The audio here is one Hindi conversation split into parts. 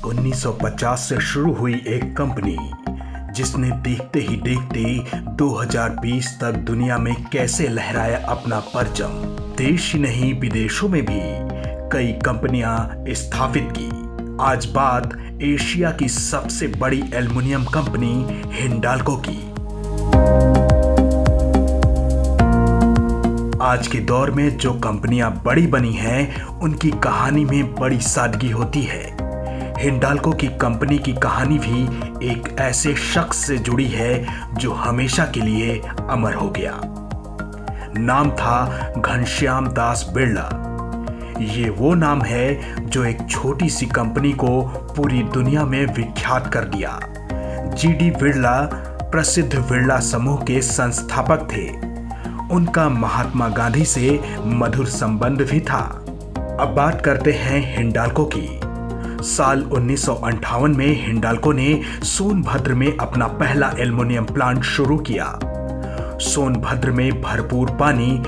1950 से शुरू हुई एक कंपनी जिसने देखते ही देखते 2020 तक दुनिया में कैसे लहराया अपना परचम। देश ही नहीं विदेशों में भी कई कंपनियां स्थापित की। आज बात एशिया की सबसे बड़ी एल्युमिनियम कंपनी हिंडाल्को की। आज के दौर में जो कंपनियां बड़ी बनी हैं, उनकी कहानी में बड़ी सादगी होती है। हिंडाल्को की कंपनी की कहानी भी एक ऐसे शख्स से जुड़ी है जो हमेशा के लिए अमर हो गया। नाम था घनश्याम दास बिरला। ये वो नाम है जो एक छोटी सी कंपनी को पूरी दुनिया में विख्यात कर दिया। जीडी बिरला प्रसिद्ध बिरला समूह के संस्थापक थे। उनका महात्मा गांधी से मधुर संबंध भी था। अब बात करते हैं हिंडाल्को की। साल 1958 में हिंडाल्को ने सोनभद्र में अपना पहला एल्युमिनियम प्लांट शुरू किया। सोनभद्र में भरपूर पानी,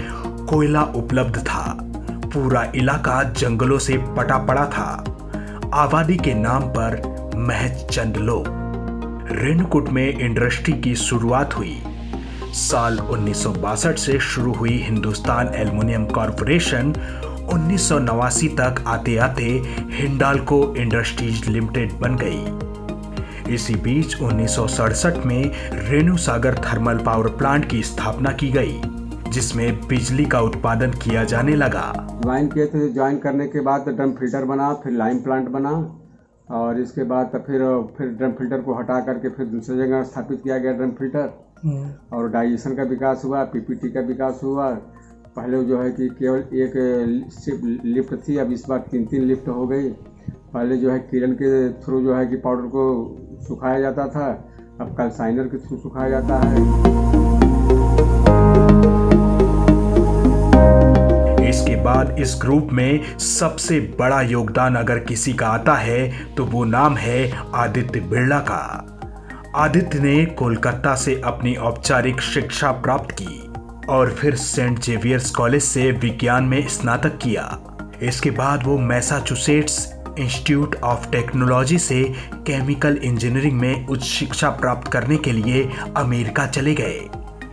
कोयला उपलब्ध था। पूरा इलाका जंगलों से पटा पड़ा था। आबादी के नाम पर महज चंद लोग। रेणुकूट में इंडस्ट्री की शुरुआत हुई। साल 1962 से शुरू हुई हिंदुस्तान एल्युमिनियम कॉरपोरेशन 1989 तक आते आते हिंडाल्को इंडस्ट्रीज लिमिटेड बन गई। इसी बीच 1967 में रेणु सागर थर्मल पावर प्लांट की स्थापना की गई, जिसमें बिजली का उत्पादन किया जाने लगा। ज्वाइन किए थे। ज्वाइन करने के बाद ड्रम फिल्टर बना, फिर लाइम प्लांट बना और इसके बाद फिर ड्रम फिल्टर को हटा करके फिर दूसरी जगह स्थापित किया गया ड्रम फिल्टर। और डाइजेशन का विकास हुआ, पीपीटी का विकास हुआ। पहले जो है कि केवल एक लिफ्ट थी, अब इस बार 3 लिफ्ट हो गई। पहले जो है किरण के थ्रू जो है कि पाउडर को सुखाया जाता था, अब कैल्साइनर के थ्रू सुखाया जाता है। इसके बाद इस ग्रुप में सबसे बड़ा योगदान अगर किसी का आता है तो वो नाम है आदित्य बिरला का। आदित्य ने कोलकाता से अपनी औपचारिक शिक्षा प्राप्त की और फिर सेंट जेवियर्स कॉलेज से विज्ञान में स्नातक किया। इसके बाद वो मैसाचुसेट्स इंस्टीट्यूट ऑफ टेक्नोलॉजी से केमिकल इंजीनियरिंग में उच्च शिक्षा प्राप्त करने के लिए अमेरिका चले गए।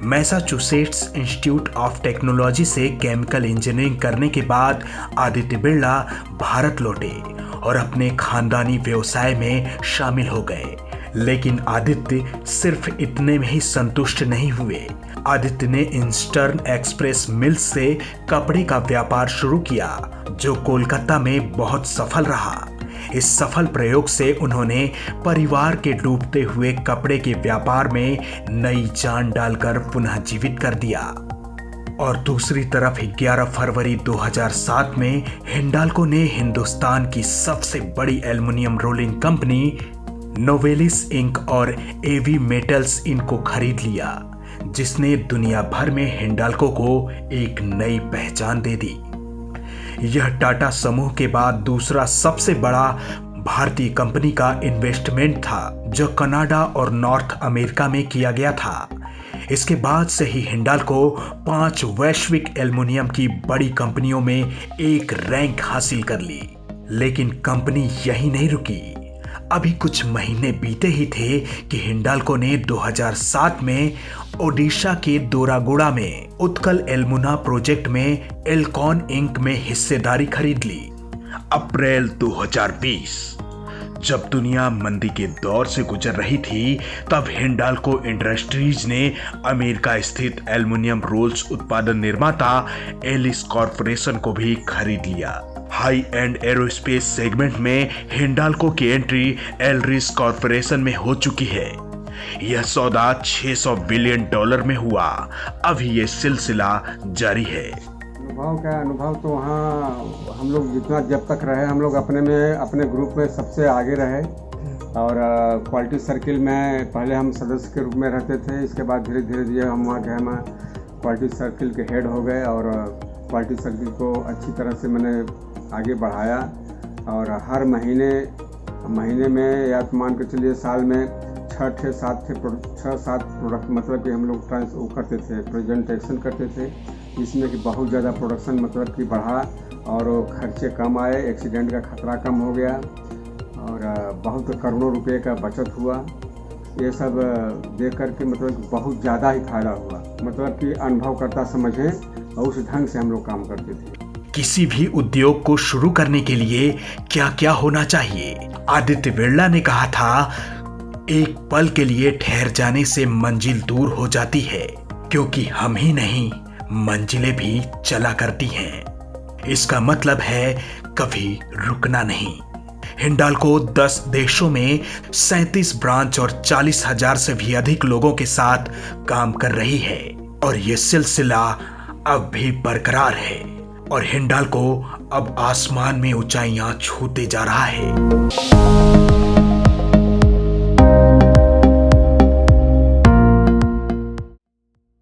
मैसाचुसेट्स इंस्टीट्यूट ऑफ टेक्नोलॉजी से केमिकल इंजीनियरिंग करने के बाद आदित्य बिरला भारत लौटे और अपने खानदानी व्यवसाय में शामिल हो गए। लेकिन आदित्य सिर्फ इतने में ही संतुष्ट नहीं हुए। आदित्य ने ईस्टर्न एक्सप्रेस मिल्स से कपड़े का व्यापार शुरू किया, जो कोलकाता में बहुत सफल रहा। इस सफल प्रयोग से उन्होंने परिवार के डूबते हुए कपड़े के व्यापार में नई जान डालकर पुनः जीवित कर दिया। और दूसरी तरफ 11 फरवरी 2007 में हिंडाल्को ने हिंदुस्तान की सबसे बड़ी aluminium rolling company Novelis Inc और एवी मेटल्स इनको खरीद लिया, जिसने दुनिया भर में हिंडाल्को को एक नई पहचान दे दी। यह टाटा समूह के बाद दूसरा सबसे बड़ा भारतीय कंपनी का इन्वेस्टमेंट था, जो कनाडा और नॉर्थ अमेरिका में किया गया था। इसके बाद से ही हिंडाल्को 5 वैश्विक एल्युमिनियम की बड़ी कंपनियों में एक रैंक हासिल कर ली। लेकिन कंपनी यही नहीं रुकी। अभी कुछ महीने बीते ही थे कि हिंडाल्को ने 2007 में ओडिशा के दोरागुड़ा में उत्कल एल्मुना प्रोजेक्ट में एल्कॉन इंक में हिस्सेदारी खरीद ली। अप्रैल 2020 जब दुनिया मंदी के दौर से गुजर रही थी, तब हिंडाल्को इंडस्ट्रीज ने अमेरिका स्थित एल्युमिनियम रोल्स उत्पादन निर्माता एलिस कॉरपोरेशन को भी खरीद लिया। हाई एंड एरोस्पेस सेगमेंट में हिंडाल्को की एंट्री एलरिस कॉरपोरेशन में हो चुकी है। यह सौदा $600 बिलियन में हुआ। अभी ये सिलसिला जारी है। अनुभव तो वहाँ हम लोग जितना जब तक रहे, हम लोग अपने ग्रुप में सबसे आगे रहे। और क्वालिटी सर्किल में पहले हम सदस्य के रूप में रहते थे। इसके बाद धीरे धीरे हम वहाँ के क्वालिटी सर्किल के हेड हो गए और क्वालिटी सर्किल को अच्छी तरह से मैंने आगे बढ़ाया। और हर महीने में या मान के चलिए साल में 6-7 प्रोडक्ट मतलब कि हम लोग करते थे, प्रेजेंटेशन करते थे, जिसमें कि बहुत ज़्यादा प्रोडक्शन मतलब कि बढ़ा और खर्चे कम आए, एक्सीडेंट का खतरा कम हो गया। और बहुत करोड़ों रुपए का बचत हुआ। ये सब देख करके मतलब बहुत ज़्यादा ही फायदा हुआ, मतलब कि अनुभवकर्ता समझें और उस ढंग से हम लोग काम करते थे। किसी भी उद्योग को शुरू करने के लिए क्या क्या होना चाहिए? आदित्य बिरला ने कहा था, एक पल के लिए ठहर जाने से मंजिल दूर हो जाती है, क्योंकि हम ही नहीं मंजिलें भी चला करती हैं। इसका मतलब है कभी रुकना नहीं। हिंडाल्को 10 देशों में 37 ब्रांच और 40,000 से भी अधिक लोगों के साथ काम कर रही है और ये सिलसिला अब भी बरकरार है और हिंडाल्को अब आसमान में ऊंचाइयां छूते जा रहा है।